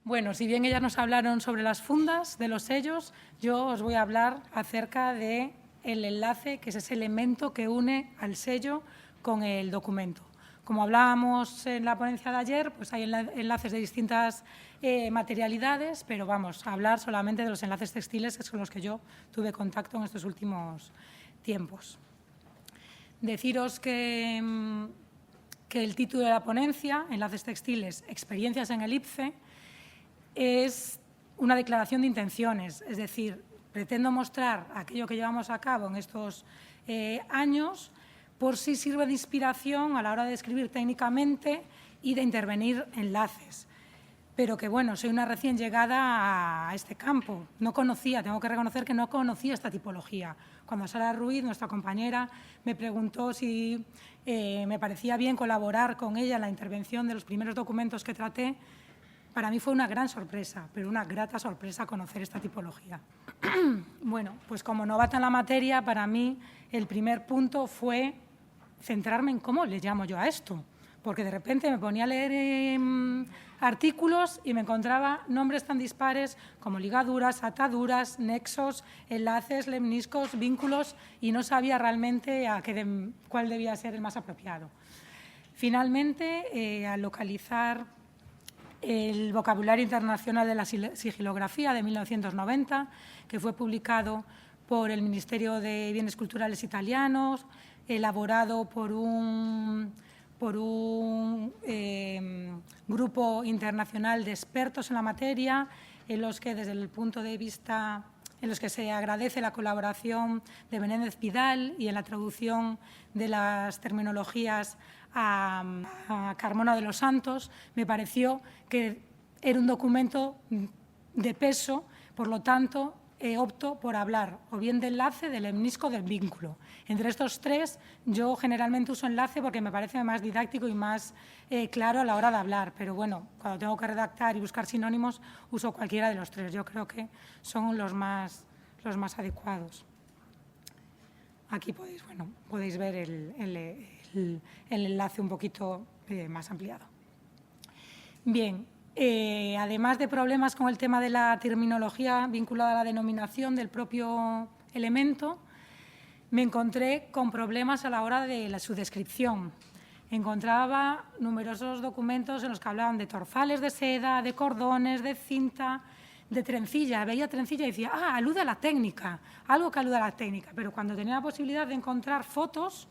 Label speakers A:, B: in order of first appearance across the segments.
A: Bueno, si bien ellas nos hablaron sobre las fundas de los sellos, yo os voy a hablar acerca del enlace, que es ese elemento que une al sello con el documento. Como hablábamos en la ponencia de ayer, pues hay enlaces de distintas materialidades, pero vamos a hablar solamente de los enlaces textiles, que son los que yo tuve contacto en estos últimos tiempos. Deciros que el título de la ponencia, Enlaces textiles, experiencias en el IPCE, es una declaración de intenciones, es decir, pretendo mostrar aquello que llevamos a cabo en estos años por si sirve de inspiración a la hora de escribir técnicamente y de intervenir enlaces. Pero que, bueno, soy una recién llegada a este campo. No conocía, tengo que reconocer que no conocía esta tipología. Cuando Sara Ruiz, nuestra compañera, me preguntó si me parecía bien colaborar con ella en la intervención de los primeros documentos que traté, para mí fue una gran sorpresa, pero una grata sorpresa conocer esta tipología. Bueno, pues como novata en la materia, para mí el primer punto fue centrarme en cómo le llamo yo a esto, porque de repente me ponía a leer artículos y me encontraba nombres tan dispares como ligaduras, ataduras, nexos, enlaces, lemniscos, vínculos, y no sabía realmente cuál debía ser el más apropiado. Finalmente, al localizar el Vocabulario Internacional de la Sigilografía de 1990, que fue publicado por el Ministerio de Bienes Culturales italianos, elaborado por un grupo internacional de expertos en la materia, en los que desde el punto de vista en los que se agradece la colaboración de Menéndez Pidal y en la traducción de las terminologías a Carmona de los Santos, me pareció que era un documento de peso, por lo tanto, opto por hablar o bien de enlace, del lemnisco, del vínculo. Entre estos tres, yo generalmente uso enlace porque me parece más didáctico y más claro a la hora de hablar, pero bueno, cuando tengo que redactar y buscar sinónimos, uso cualquiera de los tres. Yo creo que son los más adecuados. Aquí podéis ver el enlace un poquito más ampliado. Bien, además de problemas con el tema de la terminología vinculada a la denominación del propio elemento, me encontré con problemas a la hora de su descripción. Encontraba numerosos documentos en los que hablaban de torzales de seda, de cordones, de cinta, de trencilla. Veía trencilla y decía, alude a la técnica, algo que alude a la técnica. Pero cuando tenía la posibilidad de encontrar fotos,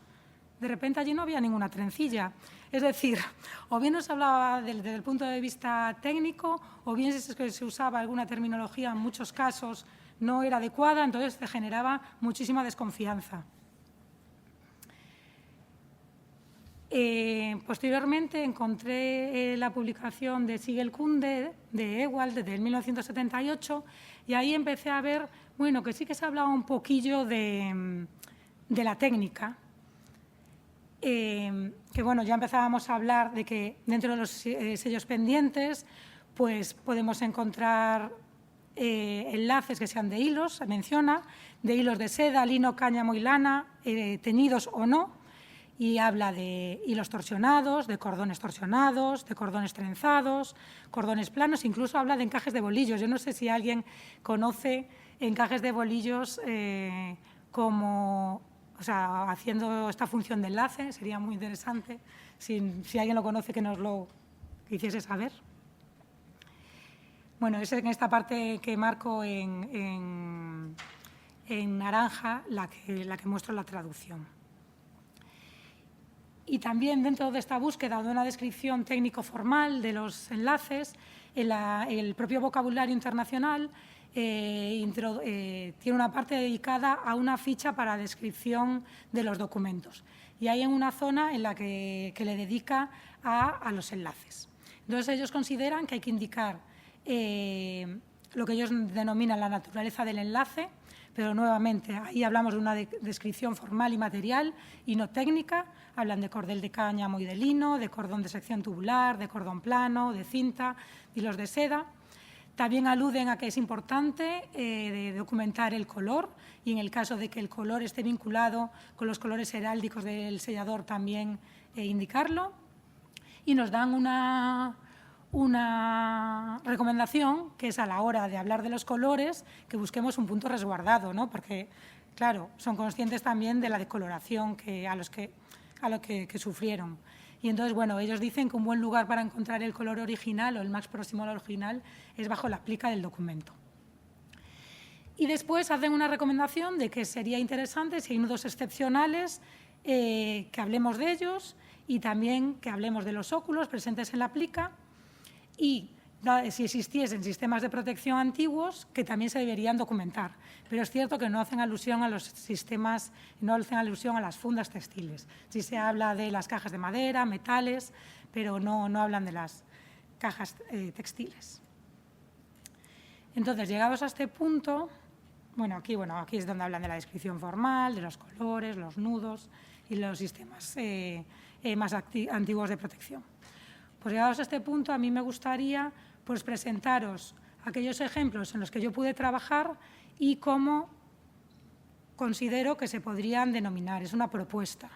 A: de repente allí no había ninguna trencilla. Es decir, o bien nos hablaba desde el punto de vista técnico, o bien si es que se usaba alguna terminología, en muchos casos no era adecuada, entonces se generaba muchísima desconfianza. Posteriormente encontré la publicación de Sigelkunde, de Ewald, desde 1978, y ahí empecé a ver, bueno, que sí que se hablaba un poquillo de la técnica, que bueno, ya empezábamos a hablar de que dentro de los sellos pendientes pues podemos encontrar enlaces que sean de hilos, se menciona, de hilos de seda, lino, cáñamo y lana, teñidos o no, y habla de hilos torsionados, de cordones trenzados, cordones planos, incluso habla de encajes de bolillos. Yo no sé si alguien conoce encajes de bolillos haciendo esta función de enlace, sería muy interesante. Si alguien lo conoce, que nos lo hiciese saber. Bueno, es en esta parte que marco en naranja la que muestro la traducción. Y también dentro de esta búsqueda de una descripción técnico-formal de los enlaces, el propio Vocabulario Internacional tiene una parte dedicada a una ficha para descripción de los documentos. Y hay una zona en la que le dedica a los enlaces. Entonces, ellos consideran que hay que indicar lo que ellos denominan la naturaleza del enlace, pero nuevamente ahí hablamos de una descripción formal y material y no técnica. Hablan de cordel de cáñamo y de lino, de cordón de sección tubular, de cordón plano, de cinta, de hilos de seda. También aluden a que es importante documentar el color y en el caso de que el color esté vinculado con los colores heráldicos del sellador también indicarlo. Y nos dan una recomendación, que es a la hora de hablar de los colores, que busquemos un punto resguardado, ¿no? Porque, claro, son conscientes también de la decoloración a lo que sufrieron. Y entonces, bueno, ellos dicen que un buen lugar para encontrar el color original o el más próximo al original es bajo la plica del documento. Y después hacen una recomendación de que sería interesante, si hay nudos excepcionales, que hablemos de ellos y también que hablemos de los óculos presentes en la plica y si existiesen sistemas de protección antiguos que también se deberían documentar. Pero es cierto que no hacen alusión a los sistemas, no hacen alusión a las fundas textiles. Sí se habla de las cajas de madera, metales, pero no hablan de las cajas textiles. Entonces, llegados a este punto, aquí es donde hablan de la descripción formal, de los colores, los nudos y los sistemas más antiguos de protección. Pues llegados a este punto, a mí me gustaría pues, presentaros aquellos ejemplos en los que yo pude trabajar y cómo considero que se podrían denominar. Es una propuesta.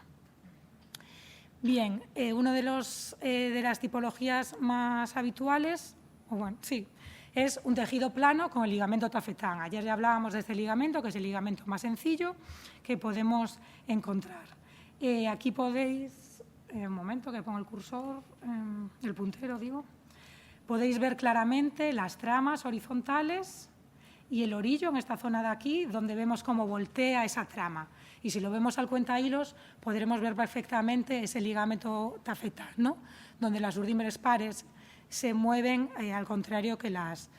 A: Bien, una de las tipologías más habituales, es un tejido plano con el ligamento tafetán. Ayer ya hablábamos de este ligamento, que es el ligamento más sencillo que podemos encontrar. Aquí podéis, un momento que pongo el cursor, el puntero, digo. Podéis ver claramente las tramas horizontales y el orillo en esta zona de aquí, donde vemos cómo voltea esa trama. Y si lo vemos al cuentahilos, podremos ver perfectamente ese ligamento tafetán, ¿no? Donde las urdímbres pares se mueven al contrario que las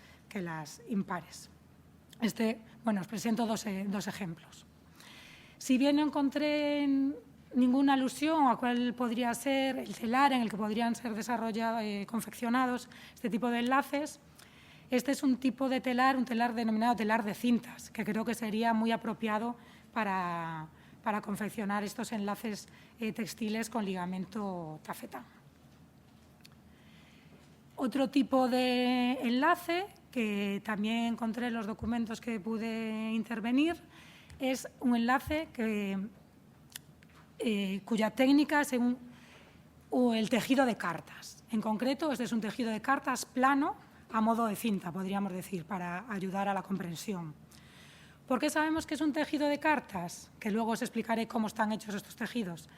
A: impares. Os presento dos ejemplos. Si bien no encontré ninguna alusión a cuál podría ser el telar en el que podrían ser confeccionados este tipo de enlaces, este es un tipo de telar, un telar denominado telar de cintas, que creo que sería muy apropiado para confeccionar estos enlaces textiles con ligamento tafetán. Otro tipo de enlace que también encontré en los documentos que pude intervenir es un enlace cuya técnica es el tejido de cartas. En concreto, este es un tejido de cartas plano a modo de cinta, podríamos decir, para ayudar a la comprensión. ¿Por qué sabemos que es un tejido de cartas? Que luego os explicaré cómo están hechos estos tejidos.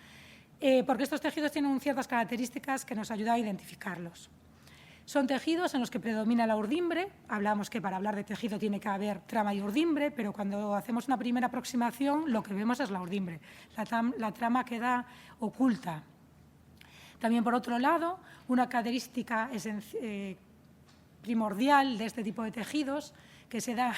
A: Porque estos tejidos tienen ciertas características que nos ayudan a identificarlos. Son tejidos en los que predomina la urdimbre. Hablamos que para hablar de tejido tiene que haber trama y urdimbre, pero cuando hacemos una primera aproximación lo que vemos es la urdimbre. La trama queda oculta. También, por otro lado, una característica primordial de este tipo de tejidos, que se da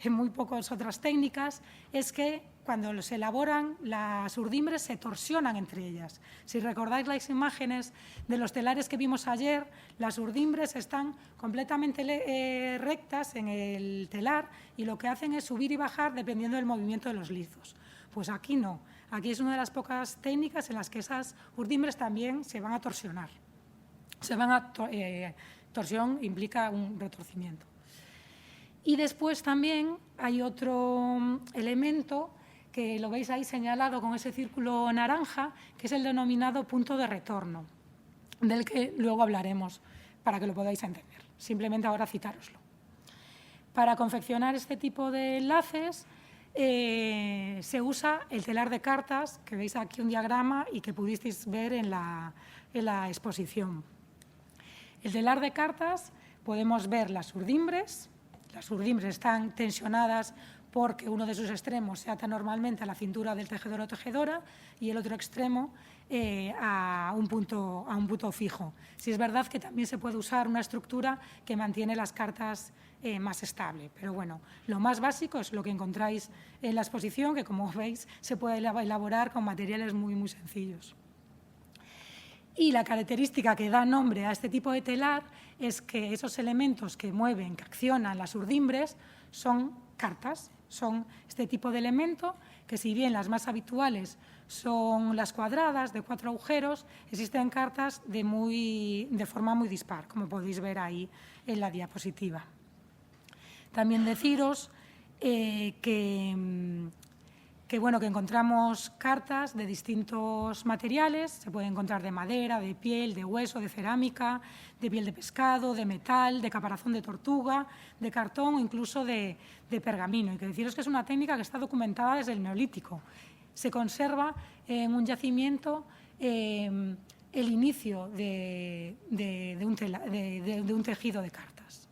A: en muy pocas otras técnicas, es que cuando se elaboran, las urdimbres se torsionan entre ellas. Si recordáis las imágenes de los telares que vimos ayer, las urdimbres están completamente rectas en el telar y lo que hacen es subir y bajar dependiendo del movimiento de los lizos. Pues aquí no. Aquí es una de las pocas técnicas en las que esas urdimbres también se van a torsionar. Torsión implica un retorcimiento. Y después también hay otro elemento que lo veis ahí señalado con ese círculo naranja, que es el denominado punto de retorno, del que luego hablaremos para que lo podáis entender. Simplemente ahora citároslo. Para confeccionar este tipo de enlaces se usa el telar de cartas, que veis aquí un diagrama y que pudisteis ver en la exposición. El telar de cartas podemos ver las urdimbres. Las urdimbres están tensionadas porque uno de sus extremos se ata normalmente a la cintura del tejedor o tejedora y el otro extremo a un punto fijo. Si es verdad que también se puede usar una estructura que mantiene las cartas más estable, pero bueno, lo más básico es lo que encontráis en la exposición, que como veis se puede elaborar con materiales muy, muy sencillos. Y la característica que da nombre a este tipo de telar es que esos elementos que mueven, que accionan las urdimbres, son cartas. Son este tipo de elemento que, si bien las más habituales son las cuadradas de 4 agujeros, existen cartas de forma muy dispar, como podéis ver ahí en la diapositiva. También deciros que que encontramos cartas de distintos materiales, se puede encontrar de madera, de piel, de hueso, de cerámica, de piel de pescado, de metal, de caparazón de tortuga, de cartón o incluso de pergamino. Y que deciros que es una técnica que está documentada desde el Neolítico. Se conserva en un yacimiento el inicio de un tejido de cartas.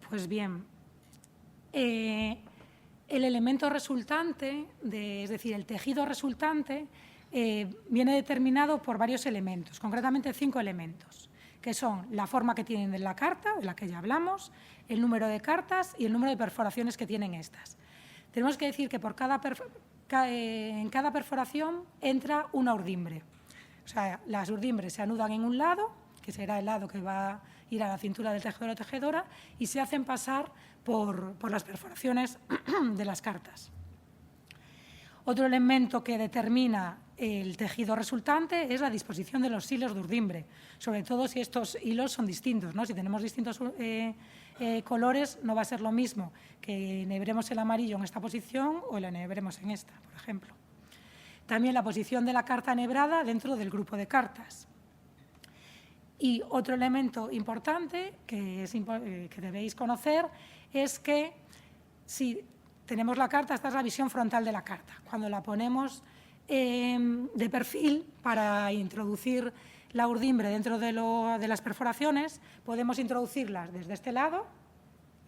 A: Pues bien, el elemento resultante, es decir, el tejido resultante, viene determinado por varios elementos, concretamente 5 elementos, que son la forma que tienen en la carta, de la que ya hablamos, el número de cartas y el número de perforaciones que tienen estas. Tenemos que decir que en cada perforación entra una urdimbre. O sea, las urdimbres se anudan en un lado, que será el lado que va a ir a la cintura del tejedor o tejedora, y se hacen pasar por las perforaciones de las cartas. Otro elemento que determina el tejido resultante es la disposición de los hilos de urdimbre, sobre todo si estos hilos son distintos, ¿no? Si tenemos distintos colores, no va a ser lo mismo que enhebremos el amarillo en esta posición o la enhebremos en esta, por ejemplo. También la posición de la carta enhebrada dentro del grupo de cartas. Y otro elemento importante que debéis conocer es que si tenemos la carta, esta es la visión frontal de la carta. Cuando la ponemos de perfil para introducir la urdimbre dentro de las perforaciones, podemos introducirlas desde este lado,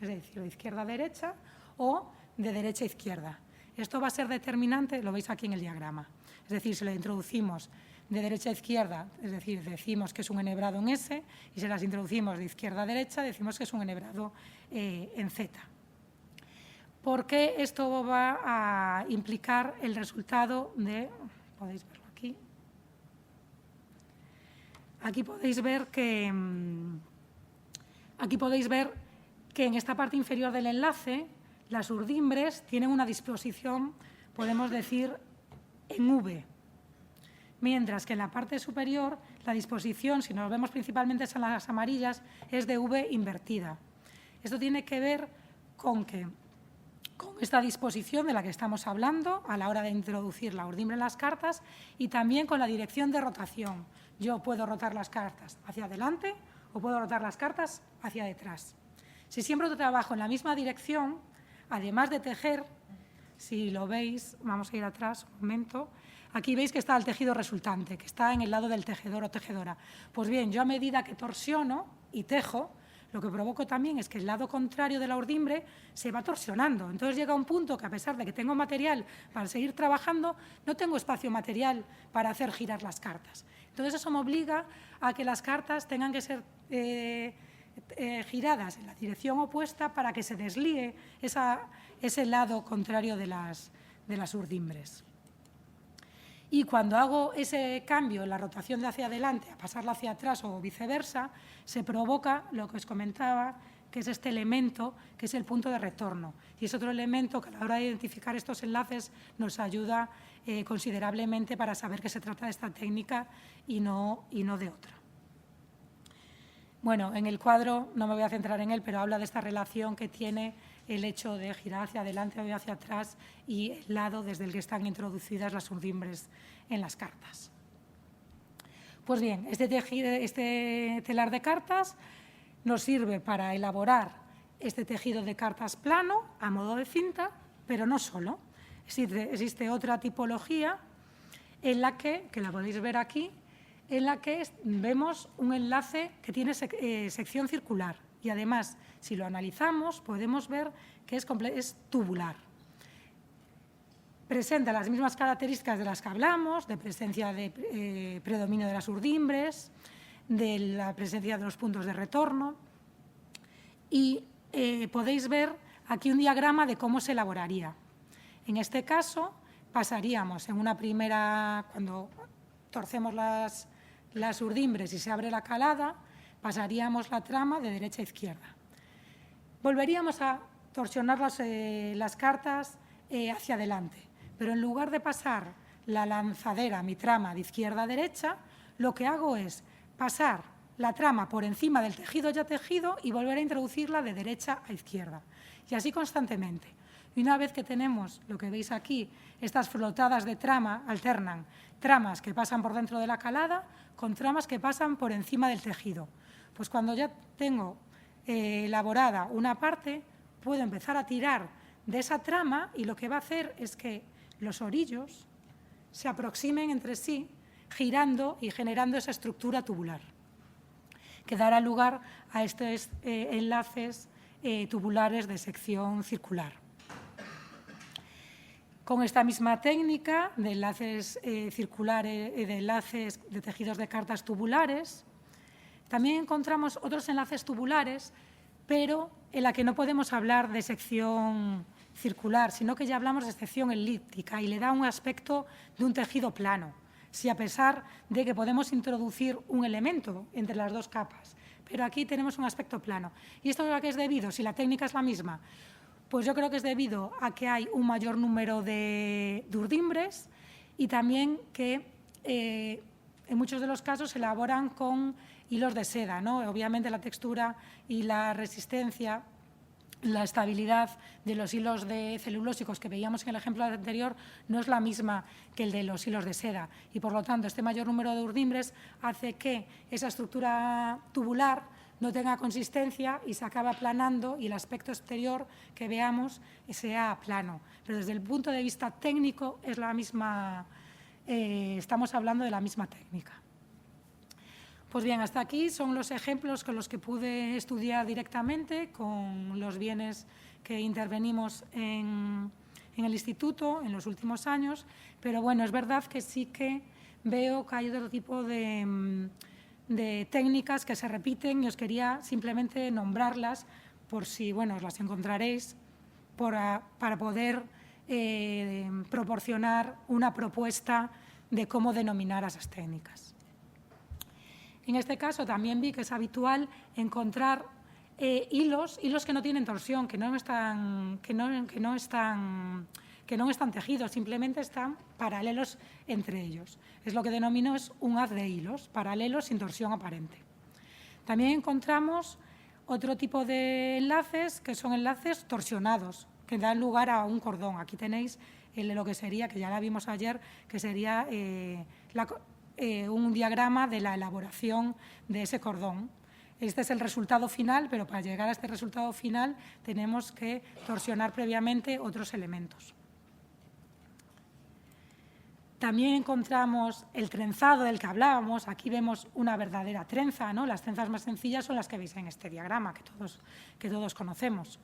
A: es decir, de izquierda a derecha, o de derecha a izquierda. Esto va a ser determinante, lo veis aquí en el diagrama. Es decir, si lo introducimos de derecha a izquierda, es decir, decimos que es un enhebrado en S, y si las introducimos de izquierda a derecha, decimos que es un enhebrado en Z. Porque esto va a implicar el resultado de, podéis verlo aquí, aquí podéis ver que en esta parte inferior del enlace las urdimbres tienen una disposición, podemos decir, en V, mientras que en la parte superior la disposición, si nos vemos principalmente en las amarillas, es de V invertida. Esto tiene que ver con esta disposición de la que estamos hablando a la hora de introducir la urdimbre en las cartas y también con la dirección de rotación. Yo puedo rotar las cartas hacia adelante o puedo rotar las cartas hacia detrás. Si siempre trabajo en la misma dirección, además de tejer, si lo veis, vamos a ir atrás un momento, aquí veis que está el tejido resultante, que está en el lado del tejedor o tejedora. Pues bien, yo a medida que torsiono y tejo, lo que provoco también es que el lado contrario de la urdimbre se va torsionando. Entonces llega un punto que, a pesar de que tengo material para seguir trabajando, no tengo espacio material para hacer girar las cartas. Entonces eso me obliga a que las cartas tengan que ser giradas en la dirección opuesta para que se deslíe ese lado contrario de las urdimbres. Y cuando hago ese cambio en la rotación de hacia adelante a pasarla hacia atrás o viceversa, se provoca lo que os comentaba, que es este elemento, que es el punto de retorno. Y es otro elemento que a la hora de identificar estos enlaces nos ayuda considerablemente para saber que se trata de esta técnica y no de otra. Bueno, en el cuadro no me voy a centrar en él, pero habla de esta relación que tiene el hecho de girar hacia adelante o hacia atrás y el lado desde el que están introducidas las urdimbres en las cartas. Pues bien, este telar de cartas nos sirve para elaborar este tejido de cartas plano a modo de cinta, pero no solo. Existe otra tipología en la que la podéis ver aquí, en la que vemos un enlace que tiene sección circular y además, si lo analizamos, podemos ver que es tubular. Presenta las mismas características de las que hablamos, de presencia de predominio de las urdimbres, de la presencia de los puntos de retorno y podéis ver aquí un diagrama de cómo se elaboraría. En este caso, pasaríamos en una primera, cuando torcemos las urdimbres y se abre la calada, pasaríamos la trama de derecha a izquierda. Volveríamos a torsionar las cartas hacia adelante, pero en lugar de pasar la lanzadera, mi trama, de izquierda a derecha, lo que hago es pasar la trama por encima del tejido ya tejido y volver a introducirla de derecha a izquierda, y así constantemente. Y una vez que tenemos, lo que veis aquí, estas flotadas de trama, alternan tramas que pasan por dentro de la calada con tramas que pasan por encima del tejido. Pues cuando ya tengo elaborada una parte, puedo empezar a tirar de esa trama y lo que va a hacer es que los orillos se aproximen entre sí, girando y generando esa estructura tubular, que dará lugar a estos enlaces tubulares de sección circular. Con esta misma técnica de enlaces circulares, de enlaces de tejidos de cartas tubulares, también encontramos otros enlaces tubulares, pero en la que no podemos hablar de sección circular, sino que ya hablamos de sección elíptica y le da un aspecto de un tejido plano. Si a pesar de que podemos introducir un elemento entre las dos capas, pero aquí tenemos un aspecto plano. ¿Y esto a qué es debido? Si la técnica es la misma, pues yo creo que es debido a que hay un mayor número de urdimbres y también que en muchos de los casos se elaboran con hilos de seda, ¿no? Obviamente la textura y la resistencia, la estabilidad de los hilos de celulósicos que veíamos en el ejemplo anterior no es la misma que el de los hilos de seda y, por lo tanto, este mayor número de urdimbres hace que esa estructura tubular no tenga consistencia y se acaba aplanando y el aspecto exterior que veamos sea plano. Pero desde el punto de vista técnico es la misma, estamos hablando de la misma técnica. Pues bien, hasta aquí son los ejemplos con los que pude estudiar directamente con los bienes que intervenimos en el instituto en los últimos años, pero bueno, es verdad que sí que veo que hay otro tipo de técnicas que se repiten y os quería simplemente nombrarlas por si, bueno, os las encontraréis para poder proporcionar una propuesta de cómo denominar a esas técnicas. En este caso también vi que es habitual encontrar hilos que no tienen torsión, que no están tejidos, simplemente están paralelos entre ellos. Es lo que denomino es un haz de hilos, paralelos sin torsión aparente. También encontramos otro tipo de enlaces que son enlaces torsionados, que dan lugar a un cordón. Aquí tenéis lo que sería, que ya la vimos ayer, que sería un diagrama de la elaboración de ese cordón. Este es el resultado final, pero para llegar a este resultado final tenemos que torsionar previamente otros elementos. También encontramos el trenzado del que hablábamos. Aquí vemos una verdadera trenza, ¿no? Las trenzas más sencillas son las que veis en este diagrama, que todos conocemos.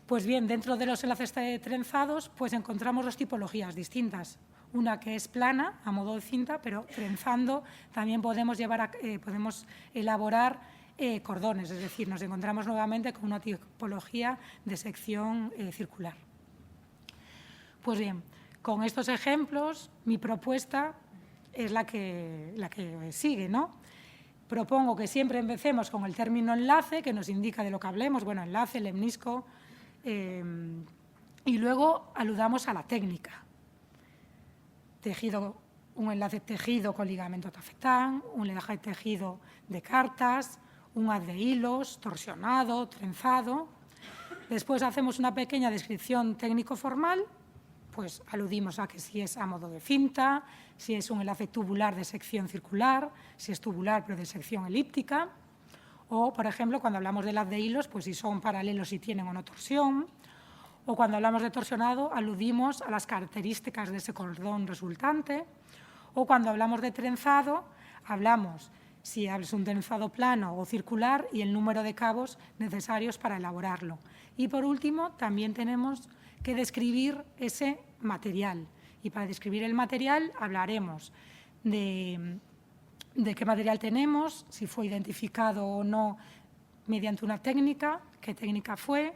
A: Pues bien, dentro de los enlaces trenzados pues encontramos dos tipologías distintas. Una que es plana, a modo de cinta, pero trenzando también podemos elaborar cordones, es decir, nos encontramos nuevamente con una tipología de sección circular. Pues bien, con estos ejemplos, mi propuesta es la que sigue, ¿no? Propongo que siempre empecemos con el término enlace, que nos indica de lo que hablemos, bueno, enlace, lemnisco, y luego aludamos a la técnica. Tejido, un enlace tejido con ligamento tafetán, un enlace tejido de cartas, un haz de hilos, torsionado, trenzado. Después hacemos una pequeña descripción técnico-formal, pues aludimos a que si es a modo de cinta, si es un enlace tubular de sección circular, si es tubular pero de sección elíptica, o, por ejemplo, cuando hablamos del haz de hilos, pues si son paralelos y tienen o no torsión, o cuando hablamos de torsionado, aludimos a las características de ese cordón resultante, o cuando hablamos de trenzado, hablamos si es un trenzado plano o circular y el número de cabos necesarios para elaborarlo. Y, por último, también tenemos que describir ese material. Y para describir el material hablaremos de qué material tenemos, si fue identificado o no mediante una técnica, qué técnica fue,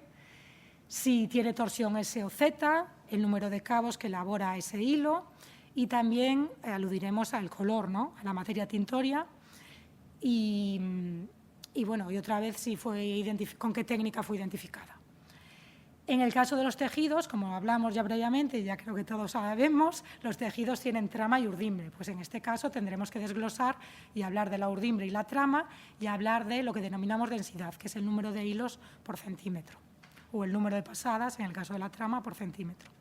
A: si tiene torsión S o Z, el número de cabos que elabora ese hilo y también aludiremos al color, ¿no? A la materia tintoria y bueno, y otra vez si con qué técnica fue identificada. En el caso de los tejidos, como hablamos ya previamente, ya creo que todos sabemos, los tejidos tienen trama y urdimbre. Pues en este caso tendremos que desglosar y hablar de la urdimbre y la trama y hablar de lo que denominamos densidad, que es el número de hilos por centímetro o el número de pasadas, en el caso de la trama, por centímetro.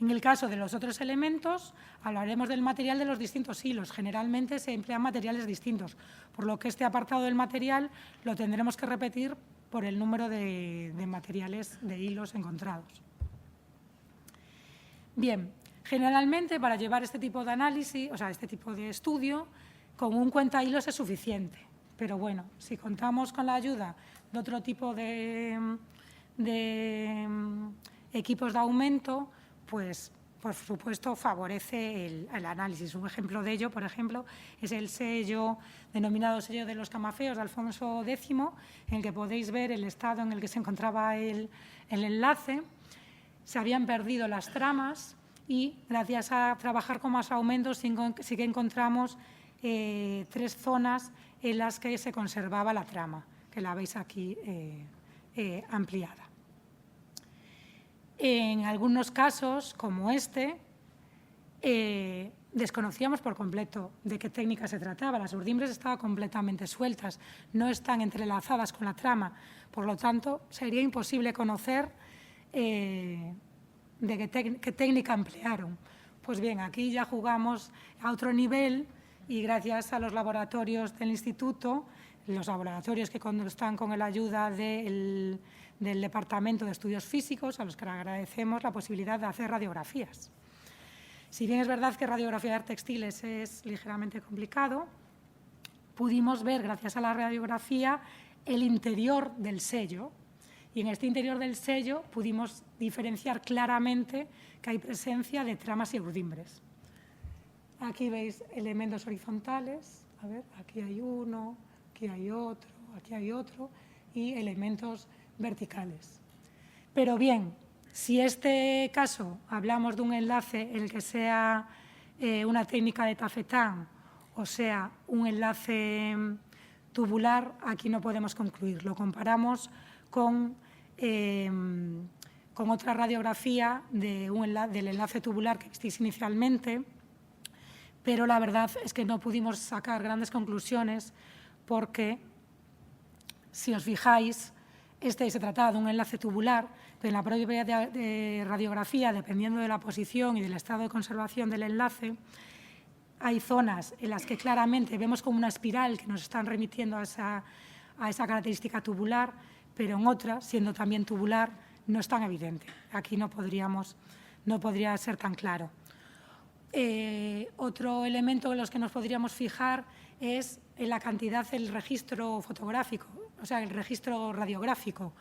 A: En el caso de los otros elementos, hablaremos del material de los distintos hilos. Generalmente se emplean materiales distintos, por lo que este apartado del material lo tendremos que repetir por el número de materiales de hilos encontrados. Bien, generalmente para llevar este tipo de análisis, o sea, este tipo de estudio, con un cuenta hilos es suficiente. Pero bueno, si contamos con la ayuda de otro tipo de equipos de aumento, pues por supuesto favorece el análisis. Un ejemplo de ello, por ejemplo, es el sello denominado sello de los camafeos de Alfonso X, en el que podéis ver el estado en el que se encontraba el enlace. Se habían perdido las tramas y gracias a trabajar con más aumentos sí que encontramos 3 zonas en las que se conservaba la trama, que la veis aquí ampliada. En algunos casos, como este, desconocíamos por completo de qué técnica se trataba. Las urdimbres estaban completamente sueltas, no están entrelazadas con la trama. Por lo tanto, sería imposible conocer de qué técnica emplearon. Pues bien, aquí ya jugamos a otro nivel y gracias a los laboratorios del instituto, los laboratorios que están con la ayuda del Departamento de Estudios Físicos, a los que agradecemos la posibilidad de hacer radiografías. Si bien es verdad que radiografiar textiles es ligeramente complicado, pudimos ver, gracias a la radiografía, el interior del sello. Y en este interior del sello pudimos diferenciar claramente que hay presencia de tramas y urdimbres. Aquí veis elementos horizontales, a ver, aquí hay uno, aquí hay otro, y elementos verticales. Pero bien, si en este caso hablamos de un enlace en el que sea una técnica de tafetán, o sea, un enlace tubular, aquí no podemos concluir. Lo comparamos con otra radiografía del enlace tubular que visteis inicialmente, pero la verdad es que no pudimos sacar grandes conclusiones porque, si os fijáis, se trataba de un enlace tubular, pero en la propia radiografía, dependiendo de la posición y del estado de conservación del enlace, hay zonas en las que claramente vemos como una espiral que nos están remitiendo a esa característica tubular, pero en otras, siendo también tubular, no es tan evidente. Aquí no podría ser tan claro. Otro elemento en los que nos podríamos fijar es en la cantidad del registro fotográfico, o sea, el registro radiográfico.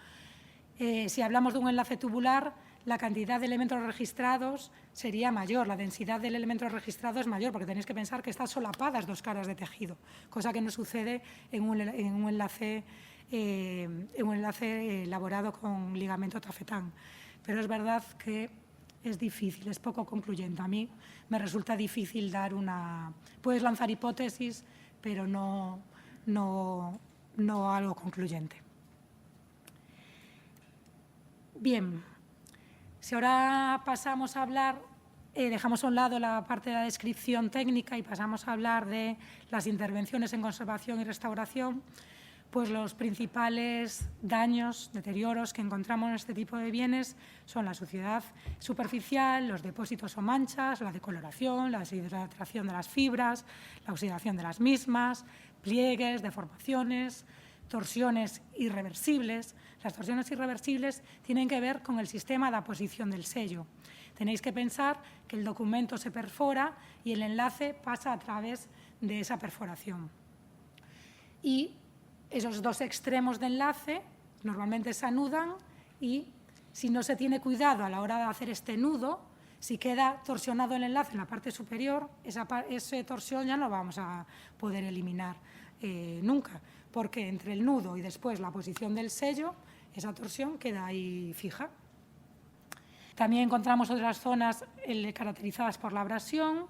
A: Si hablamos de un enlace tubular, la cantidad de elementos registrados sería mayor, la densidad del elemento registrado es mayor, porque tenéis que pensar que están solapadas 2 caras de tejido, cosa que no sucede en un enlace elaborado con ligamento tafetán. Pero es verdad que es difícil, es poco concluyente. A mí me resulta difícil dar una... Puedes lanzar hipótesis, pero no algo concluyente. Bien, si ahora pasamos a hablar, dejamos a un lado la parte de la descripción técnica y pasamos a hablar de las intervenciones en conservación y restauración, pues los principales daños, deterioros que encontramos en este tipo de bienes son la suciedad superficial, los depósitos o manchas, la decoloración, la deshidratación de las fibras, la oxidación de las mismas, pliegues, deformaciones, torsiones irreversibles. Las torsiones irreversibles tienen que ver con el sistema de aposición del sello. Tenéis que pensar que el documento se perfora y el enlace pasa a través de esa perforación. Y esos 2 extremos de enlace normalmente se anudan y, si no se tiene cuidado a la hora de hacer este nudo, si queda torsionado el enlace en la parte superior, esa torsión ya no vamos a poder eliminar nunca, porque entre el nudo y después la posición del sello, esa torsión queda ahí fija. También encontramos otras zonas caracterizadas por la abrasión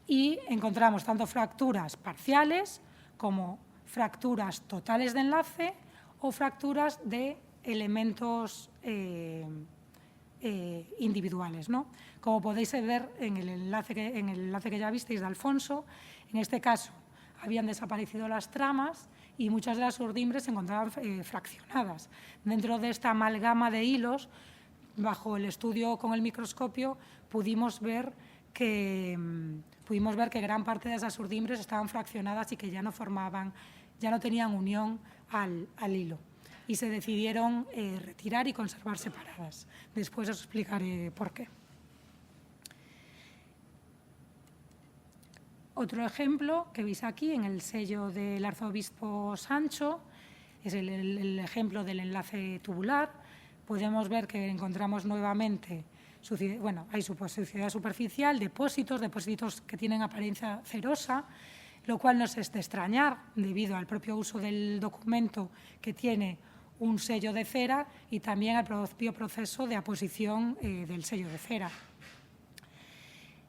A: y encontramos tanto fracturas parciales como fracturas totales de enlace o fracturas de elementos individuales, ¿no? Como podéis ver en el enlace que ya visteis de Alfonso, en este caso habían desaparecido las tramas y muchas de las urdimbres se encontraban fraccionadas. Dentro de esta amalgama de hilos, bajo el estudio con el microscopio, pudimos ver que gran parte de esas urdimbres estaban fraccionadas y que ya no tenían unión al hilo. Y se decidieron retirar y conservar separadas. Después os explicaré por qué. Otro ejemplo que veis aquí en el sello del arzobispo Sancho es el ejemplo del enlace tubular. Podemos ver que encontramos nuevamente hay suciedad superficial, depósitos que tienen apariencia cerosa, lo cual no es de extrañar debido al propio uso del documento que tiene un sello de cera y también al propio proceso de aposición del sello de cera.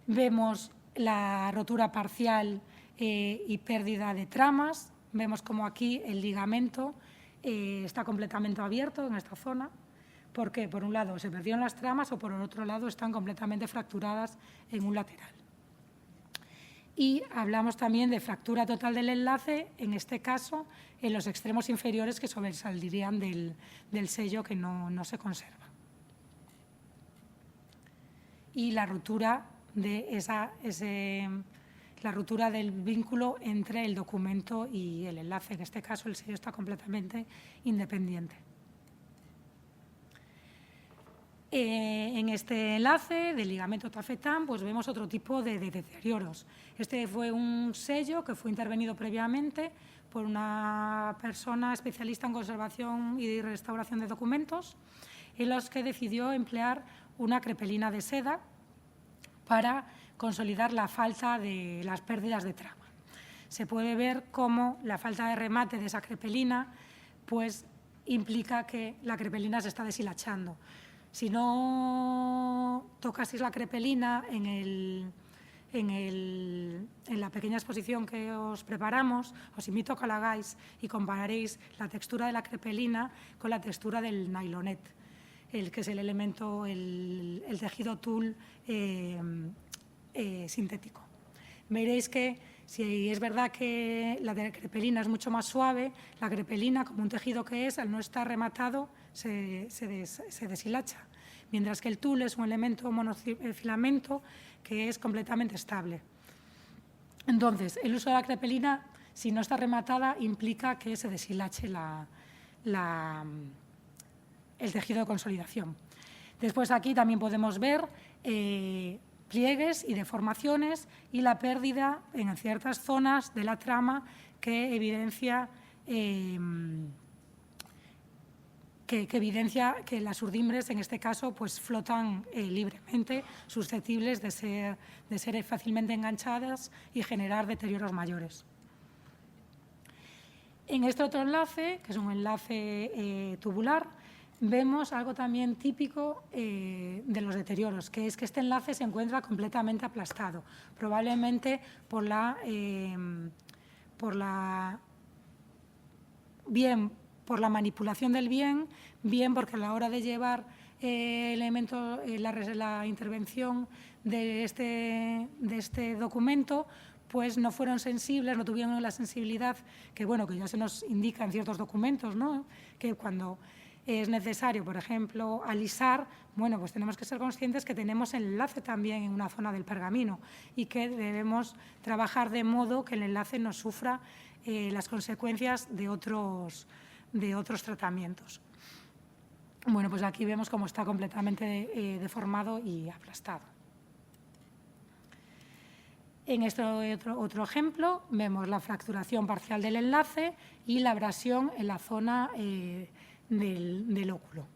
A: Vemos la rotura parcial y pérdida de tramas. Vemos como aquí el ligamento está completamente abierto en esta zona, porque por un lado se perdieron las tramas o por el otro lado están completamente fracturadas en un lateral. Y hablamos también de fractura total del enlace, en este caso en los extremos inferiores que sobresaldrían del sello que no se conserva. Y la rotura la rotura del vínculo entre el documento y el enlace. En este caso, el sello está completamente independiente. En este enlace del ligamento tafetán pues vemos otro tipo de deterioros. Este fue un sello que fue intervenido previamente por una persona especialista en conservación y restauración de documentos, en los que decidió emplear una crepelina de seda para consolidar la falta de las pérdidas de trama. Se puede ver cómo la falta de remate de esa crepelina pues, implica que la crepelina se está deshilachando. Si no tocasteis la crepelina en la pequeña exposición que os preparamos, os invito a que la hagáis y compararéis la textura de la crepelina con la textura del nylonet, que es el elemento, el tejido tul sintético. Veréis que si es verdad que la de crepelina es mucho más suave, la crepelina, como un tejido que es, al no estar rematado, se deshilacha, mientras que el tul es un elemento monofilamento que es completamente estable. Entonces, el uso de la crepelina, si no está rematada, implica que se deshilache el tejido de consolidación. Después aquí también podemos ver pliegues y deformaciones y la pérdida en ciertas zonas de la trama que evidencia que las urdimbres, en este caso, pues flotan libremente, susceptibles de ser fácilmente enganchadas y generar deterioros mayores. En este otro enlace, que es un enlace tubular, vemos algo también típico de los deterioros, que es que este enlace se encuentra completamente aplastado, probablemente bien por la manipulación del bien porque a la hora de llevar la intervención de este documento, pues no fueron sensibles, no tuvieron la sensibilidad que ya se nos indica en ciertos documentos, ¿no? Que cuando es necesario, por ejemplo, alisar, pues tenemos que ser conscientes que tenemos el enlace también en una zona del pergamino y que debemos trabajar de modo que el enlace no sufra las consecuencias de otros tratamientos. Pues aquí vemos cómo está completamente deformado y aplastado. En este otro ejemplo vemos la fracturación parcial del enlace y la abrasión en la zona del óculo.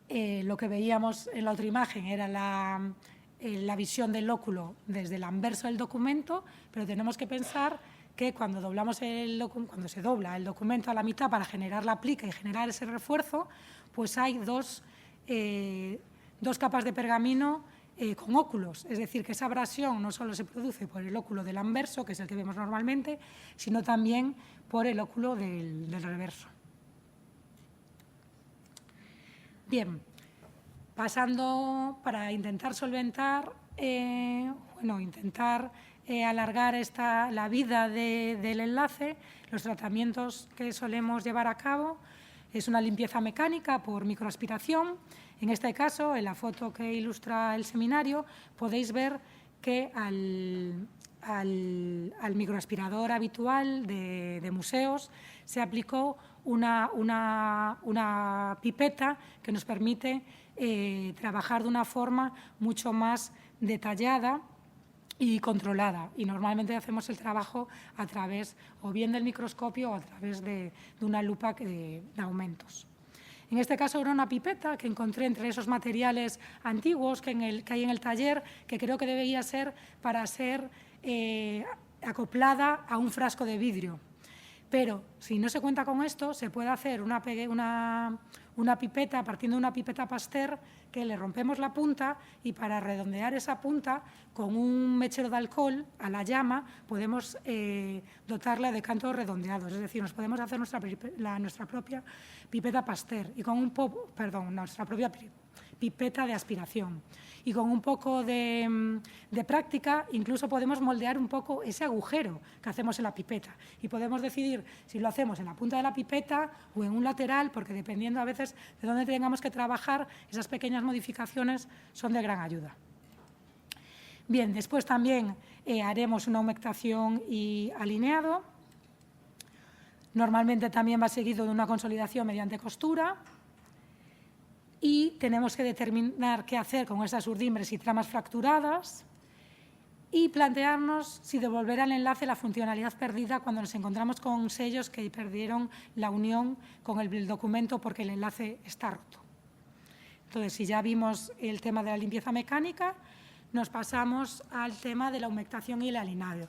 A: Lo que veíamos en la otra imagen era la visión del óculo desde el anverso del documento, pero tenemos que pensar que cuando se dobla el documento a la mitad para generar la plica y generar ese refuerzo, pues hay dos capas de pergamino con óculos. Es decir, que esa abrasión no solo se produce por el óculo del anverso, que es el que vemos normalmente, sino también por el óculo del reverso. Bien, Pasando para intentar solventar, alargar la vida del enlace, los tratamientos que solemos llevar a cabo es una limpieza mecánica por microaspiración. En este caso, en la foto que ilustra el seminario, podéis ver que al microaspirador habitual de museos se aplicó una pipeta que nos permite trabajar de una forma mucho más detallada y controlada. Y normalmente hacemos el trabajo a través o bien del microscopio o a través de una lupa de aumentos. En este caso era una pipeta que encontré entre esos materiales antiguos que hay en el taller, que creo que debería ser para ser acoplada a un frasco de vidrio. Pero si no se cuenta con esto, se puede hacer una pipeta, partiendo de una pipeta Pasteur, que le rompemos la punta y para redondear esa punta, con un mechero de alcohol a la llama, podemos dotarla de cantos redondeados. Es decir, nos podemos hacer nuestra propia pipeta Pasteur y con nuestra propia pipeta de aspiración. Y con un poco de práctica, incluso podemos moldear un poco ese agujero que hacemos en la pipeta. Y podemos decidir si lo hacemos en la punta de la pipeta o en un lateral, porque dependiendo a veces de dónde tengamos que trabajar, esas pequeñas modificaciones son de gran ayuda. Bien, después también haremos una humectación y alineado. Normalmente también va seguido de una consolidación mediante costura. Y tenemos que determinar qué hacer con esas urdimbres y tramas fracturadas y plantearnos si devolver al enlace la funcionalidad perdida cuando nos encontramos con sellos que perdieron la unión con el documento porque el enlace está roto. Entonces, si ya vimos el tema de la limpieza mecánica, nos pasamos al tema de la humectación y el alineado.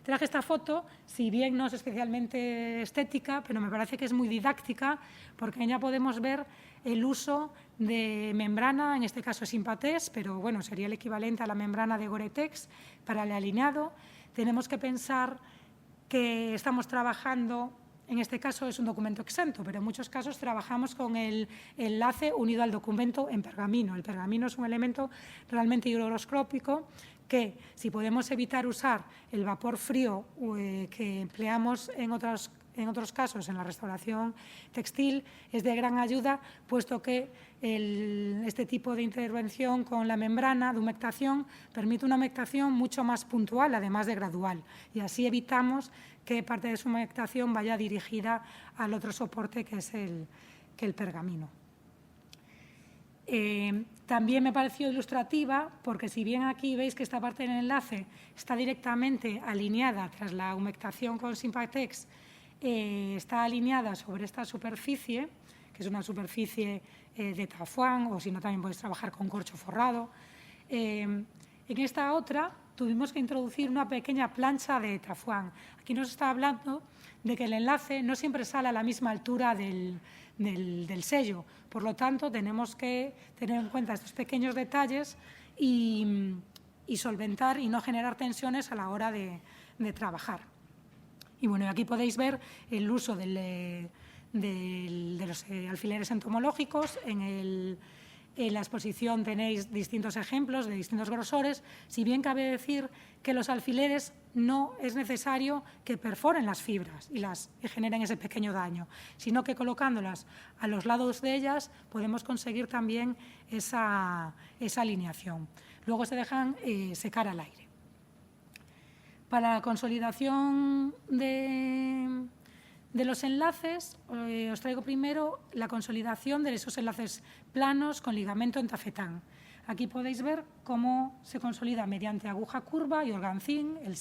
A: Traje esta foto, si bien no es especialmente estética, pero me parece que es muy didáctica, porque en ella podemos ver el uso de membrana, en este caso es Sympatex, pero bueno, sería el equivalente a la membrana de Gore-Tex para el alineado. Tenemos que pensar que estamos trabajando, en este caso es un documento exento, pero en muchos casos trabajamos con el enlace unido al documento en pergamino. El pergamino es un elemento realmente higroscópico que, si podemos evitar usar el vapor frío que empleamos en otros casos en la restauración textil, es de gran ayuda, puesto que este tipo de intervención con la membrana de humectación permite una humectación mucho más puntual, además de gradual, y así evitamos que parte de su humectación vaya dirigida al otro soporte que es el pergamino. También me pareció ilustrativa porque, si bien aquí veis que esta parte del enlace está directamente alineada tras la humectación con Sympatex, está alineada sobre esta superficie, que es una superficie de tafuán, o si no también podéis trabajar con corcho forrado. En esta otra tuvimos que introducir una pequeña plancha de tafuán. Aquí nos está hablando de que el enlace no siempre sale a la misma altura del sello. Por lo tanto, tenemos que tener en cuenta estos pequeños detalles y solventar y no generar tensiones a la hora de trabajar. Y bueno, aquí podéis ver el uso de los alfileres entomológicos. En la exposición tenéis distintos ejemplos de distintos grosores, si bien cabe decir que los alfileres no es necesario que perforen las fibras y generen ese pequeño daño, sino que colocándolas a los lados de ellas podemos conseguir también esa alineación. Luego se dejan secar al aire. Para la consolidación de los enlaces, os traigo primero la consolidación de esos enlaces planos con ligamento en tafetán. Aquí podéis ver cómo se consolida mediante aguja curva y organcín el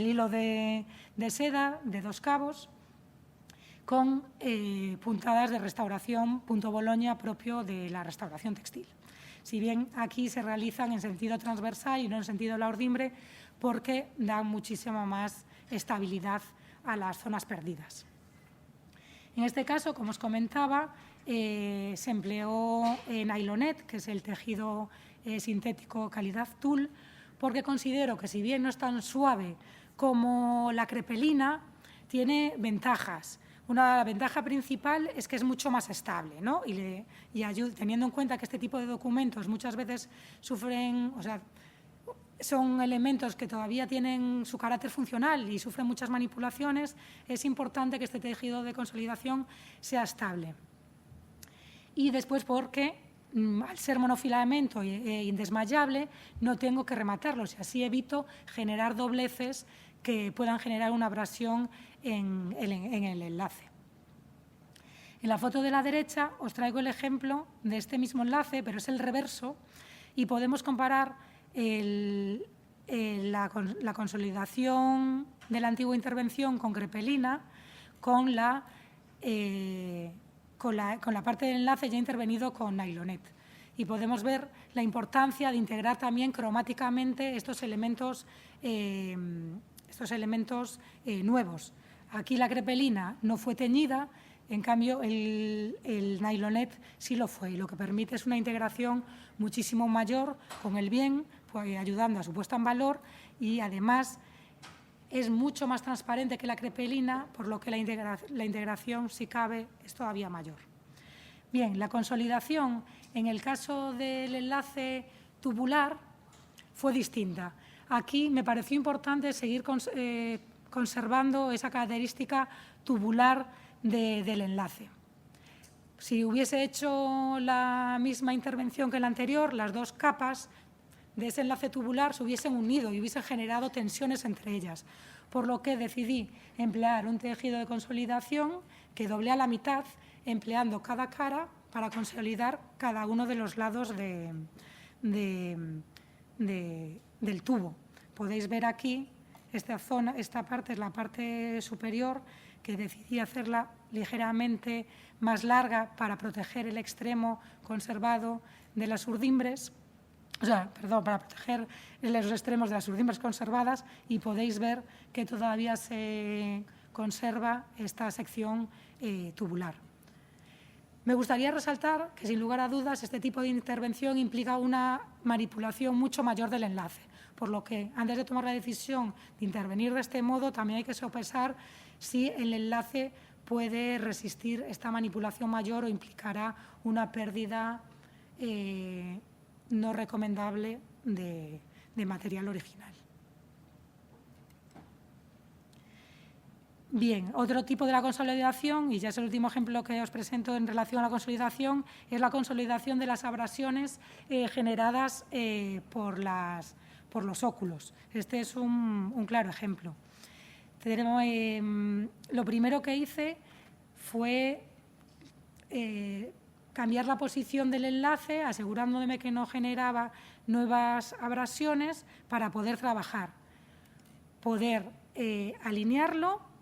A: hilo de seda de 2 cabos con puntadas de restauración punto Boloña propio de la restauración textil. Si bien aquí se realizan en sentido transversal y no en sentido de la ordimbre, porque dan muchísima más estabilidad a las zonas perdidas. En este caso, como os comentaba, se empleó Nylonet, que es el tejido sintético calidad tul, porque considero que, si bien no es tan suave como la crepelina, tiene ventajas, Una ventaja principal es que es mucho más estable, ¿no? Y teniendo en cuenta que este tipo de documentos muchas veces sufren, o sea, son elementos que todavía tienen su carácter funcional y sufren muchas manipulaciones, es importante que este tejido de consolidación sea estable. Y después porque, al ser monofilamento e indesmayable, no tengo que rematarlos y así evito generar dobleces que puedan generar una abrasión en el enlace. En la foto de la derecha os traigo el ejemplo de este mismo enlace, pero es el reverso, y podemos comparar la consolidación de la antigua intervención con crepelina con la parte del enlace ya intervenido con Nylonet. Y podemos ver la importancia de integrar también cromáticamente estos elementos nuevos. Aquí la crepelina no fue teñida, en cambio el Nylonet sí lo fue, y lo que permite es una integración muchísimo mayor con el bien, pues, ayudando a su puesta en valor, y además es mucho más transparente que la crepelina, por lo que la integración, si cabe, es todavía mayor. Bien, la consolidación en el caso del enlace tubular fue distinta. Aquí me pareció importante seguir conservando esa característica tubular del enlace. Si hubiese hecho la misma intervención que la anterior, las dos capas de ese enlace tubular se hubiesen unido y hubiesen generado tensiones entre ellas, por lo que decidí emplear un tejido de consolidación que doblé a la mitad, empleando cada cara para consolidar cada uno de los lados del tubo. Podéis ver aquí esta parte es la parte superior, que decidí hacerla ligeramente más larga para proteger el extremo conservado de las urdimbres, para proteger los extremos de las urdimbres conservadas, y podéis ver que todavía se conserva esta sección tubular. Me gustaría resaltar que, sin lugar a dudas, este tipo de intervención implica una manipulación mucho mayor del enlace, por lo que, antes de tomar la decisión de intervenir de este modo, también hay que sopesar si el enlace puede resistir esta manipulación mayor o implicará una pérdida no recomendable de material original. Bien, otro tipo de la consolidación, y ya es el último ejemplo que os presento en relación a la consolidación, es la consolidación de las abrasiones generadas por los óculos. Este es un claro ejemplo. Lo primero que hice fue cambiar la posición del enlace, asegurándome que no generaba nuevas abrasiones, para poder trabajar, poder alinearlo,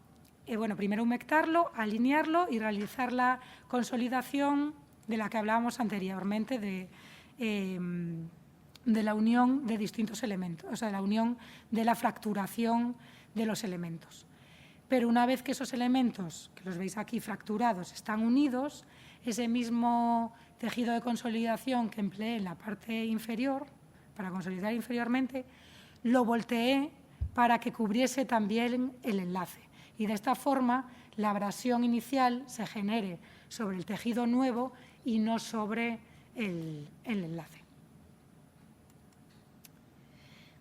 A: primero humectarlo, alinearlo y realizar la consolidación de la que hablábamos anteriormente de la unión de distintos elementos, o sea, de la unión de la fracturación de los elementos. Pero una vez que esos elementos, que los veis aquí fracturados, están unidos, ese mismo tejido de consolidación que empleé en la parte inferior, para consolidar inferiormente, lo volteé para que cubriese también el enlace. Y de esta forma la abrasión inicial se genere sobre el tejido nuevo y no sobre el enlace.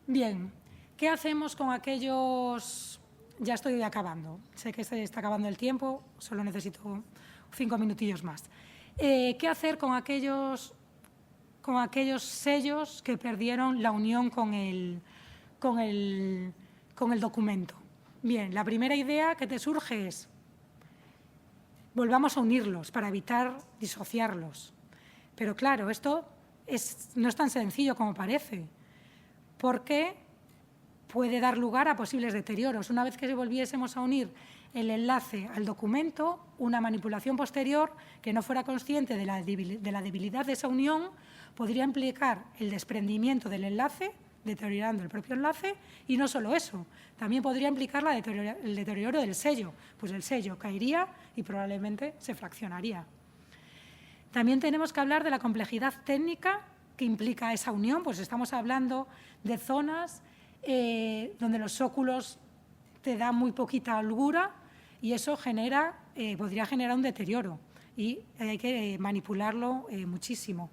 A: Bien, ¿qué hacemos con aquellos? Ya estoy acabando, sé que se está acabando el tiempo, solo necesito 5 minutillos más. ¿Qué hacer con aquellos sellos que perdieron la unión con el documento? Bien, la primera idea que te surge es: volvamos a unirlos para evitar disociarlos. Pero claro, esto no es tan sencillo como parece, porque puede dar lugar a posibles deterioros. Una vez que volviésemos a unir el enlace al documento, una manipulación posterior que no fuera consciente de la debilidad de esa unión podría implicar el desprendimiento del enlace, deteriorando el propio enlace, y no solo eso, también podría implicar el deterioro del sello, pues el sello caería y probablemente se fraccionaría. También tenemos que hablar de la complejidad técnica que implica esa unión, pues estamos hablando de zonas donde los óculos te dan muy poquita holgura, y eso genera podría generar un deterioro y hay que manipularlo muchísimo.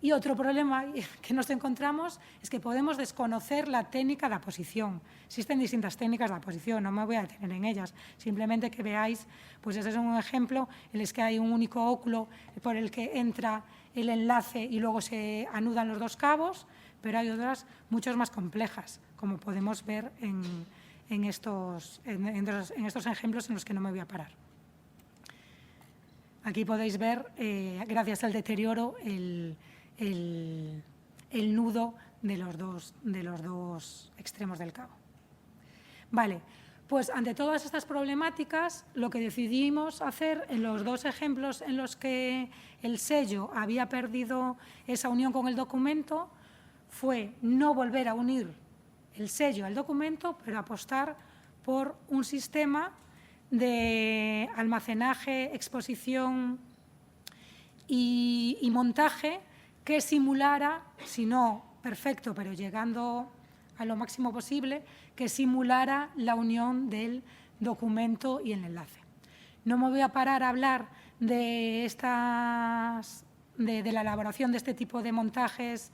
A: Y otro problema que nos encontramos es que podemos desconocer la técnica de aposición. Existen distintas técnicas de aposición, no me voy a detener en ellas, simplemente que veáis, pues ese es un ejemplo en el que hay un único óculo por el que entra el enlace y luego se anudan los dos cabos, pero hay otras mucho más complejas, como podemos ver en estos ejemplos en los que no me voy a parar. Aquí podéis ver, gracias al deterioro, el nudo de los dos extremos del cabo. Vale, pues ante todas estas problemáticas, lo que decidimos hacer en los dos ejemplos en los que el sello había perdido esa unión con el documento fue no volver a unir el sello al documento, pero apostar por un sistema de almacenaje, exposición y montaje que simulara, si no perfecto, pero llegando a lo máximo posible, que simulara la unión del documento y el enlace. No me voy a parar a hablar de la elaboración de este tipo de montajes,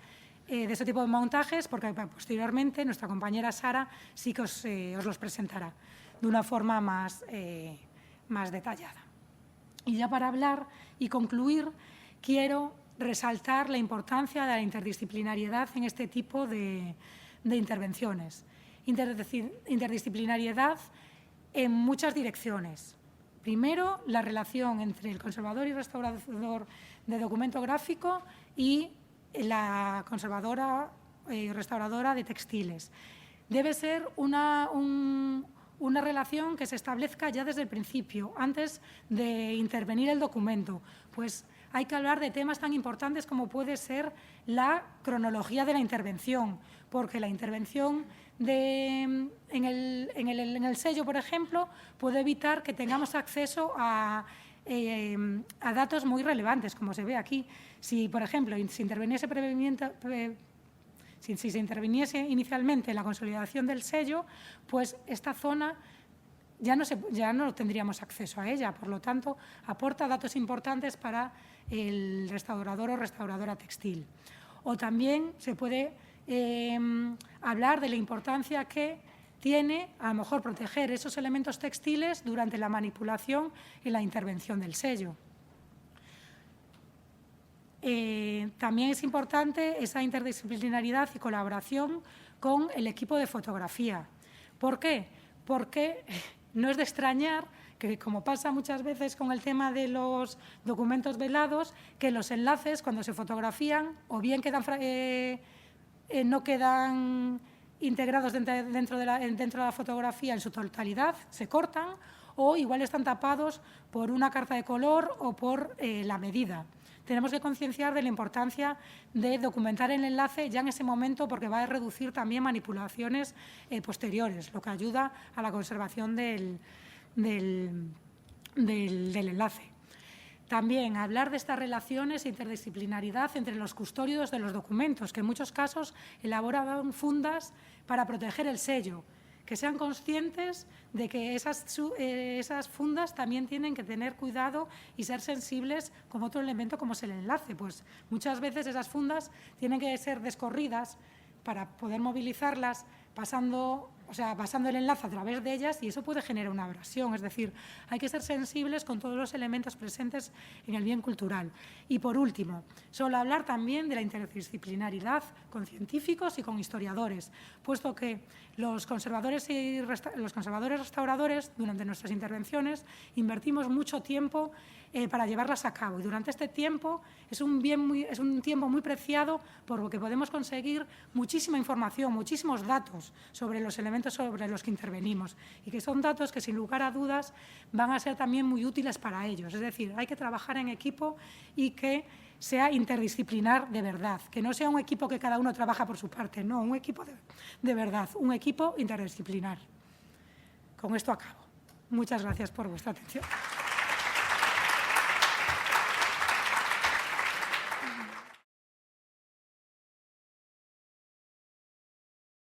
A: porque posteriormente nuestra compañera Sara sí que os los presentará de una forma más detallada. Y ya para hablar y concluir, quiero resaltar la importancia de la interdisciplinariedad en este tipo de intervenciones. Interdisciplinariedad en muchas direcciones. Primero, la relación entre el conservador y restaurador de documento gráfico y la conservadora y restauradora de textiles. Debe ser una relación que se establezca ya desde el principio, antes de intervenir el documento, pues hay que hablar de temas tan importantes como puede ser la cronología de la intervención, porque la intervención en el sello, por ejemplo, puede evitar que tengamos acceso a datos muy relevantes, como se ve aquí. Si, por ejemplo, se interviniese inicialmente en la consolidación del sello, pues esta zona ya no tendríamos acceso a ella. Por lo tanto, aporta datos importantes para el restaurador o restauradora textil. O también se puede hablar de la importancia que tiene, a lo mejor, proteger esos elementos textiles durante la manipulación y la intervención del sello. También es importante esa interdisciplinaridad y colaboración con el equipo de fotografía. ¿Por qué? Porque no es de extrañar que, como pasa muchas veces con el tema de los documentos velados, que los enlaces, cuando se fotografían, o bien no quedan integrados dentro de la fotografía en su totalidad, se cortan, o igual están tapados por una carta de color o por la medida. Tenemos que concienciar de la importancia de documentar el enlace ya en ese momento, porque va a reducir también manipulaciones posteriores, lo que ayuda a la conservación del enlace. También hablar de estas relaciones e interdisciplinaridad entre los custodios de los documentos, que en muchos casos elaboran fundas para proteger el sello, que sean conscientes de que esas fundas también tienen que tener cuidado y ser sensibles con otro elemento como es el enlace. Pues muchas veces esas fundas tienen que ser descorridas para poder movilizarlas pasando el enlace a través de ellas, y eso puede generar una abrasión. Es decir, hay que ser sensibles con todos los elementos presentes en el bien cultural. Y por último, solo hablar también de la interdisciplinaridad con científicos y con historiadores, puesto que los conservadores restauradores, durante nuestras intervenciones, invertimos mucho tiempo para llevarlas a cabo, y durante este tiempo es un tiempo muy preciado, por lo que podemos conseguir muchísima información, muchísimos datos sobre los elementos sobre los que intervenimos, y que son datos que, sin lugar a dudas, van a ser también muy útiles para ellos. Es decir, hay que trabajar en equipo y que sea interdisciplinar de verdad, que no sea un equipo que cada uno trabaja por su parte, no, un equipo de verdad, un equipo interdisciplinar. Con esto acabo. Muchas gracias por vuestra atención.